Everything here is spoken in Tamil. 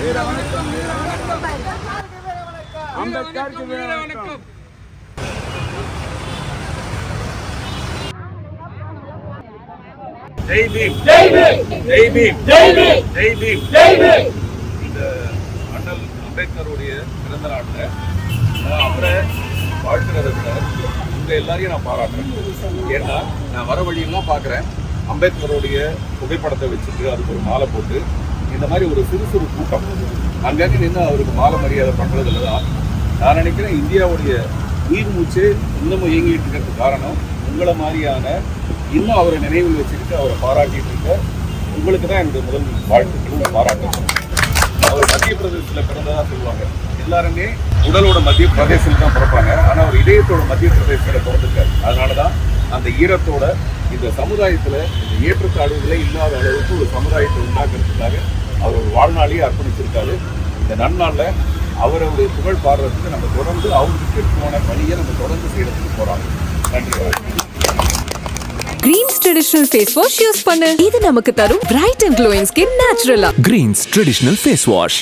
வீர வணக்கம் அம்பேத்கருக்கு வீர வணக்கம். ஜெய் பீம், ஜெய் பீம், ஜெய் பீம், ஜெய் பீம், ஜெய் பீம், ஜெய் பீம். இந்த அண்ணல் அம்பேத்கருடைய பிறந்த நாட்டில் அவரை வாழ்த்துறதை விட உங்க எல்லாரையும் நான் பாராட்டுறேன். ஏன்னா நான் வர வழியெல்லாம் பார்க்குறேன், அம்பேத்கருடைய புகைப்படத்தை வச்சுட்டு அதுக்கு ஒரு மாலை போட்டு இந்த மாதிரி ஒரு சிறு சிறு கூட்டம் அங்கங்கே நின்று அவருக்கு மாலை மரியாதை பண்ணுறதுல தான் நான் நினைக்கிறேன் இந்தியாவுடைய உயிர் மூச்சு இன்னமும் இயங்கிட்டு இருக்கிறதுக்கு காரணம் உங்களை மாதிரியான இன்னும் அவரை நினைவில் வச்சுக்கிட்டு அவரை பாராட்டிட்டு இருக்க உங்களுக்கு தான் என்னுடைய முதல் வாழ்த்துக்கள் பாராட்டுறேன். அவர் மத்திய பிரதேசத்தில் பிறந்ததாக சொல்லுவாங்க. எல்லாருமே உடலோட மத்திய பிரதேசத்தில் தான் பிறப்பாங்க, ஆனால் அவர் இதயத்தோட மத்திய பிரதேசத்தில் பிறந்திருக்காரு. அதனால தான் அந்த ஈரத்தோட இந்த சமுதாயத்தில் இந்த ஏற்றத்தாழ்வுகளே இல்லாத அளவுக்கு ஒரு சமுதாயத்தை உண்டாக்குறதுக்காக அவர் ஒரு வாழ்நாளையே அர்ப்பணிச்சிருக்காரு. இந்த நன்னாளில் அவருடைய புகழ் பாடுறதுக்கு நம்ம தொடர்ந்து அவருக்கு போன பணியை நம்ம தொடர்ந்து செய்யறதுக்கு போறாங்க. நன்றி. Greens Traditional Face Wash use பண்ணு. இது நமக்கு தரும் bright and glowing skin naturally. Greens Traditional Face Wash.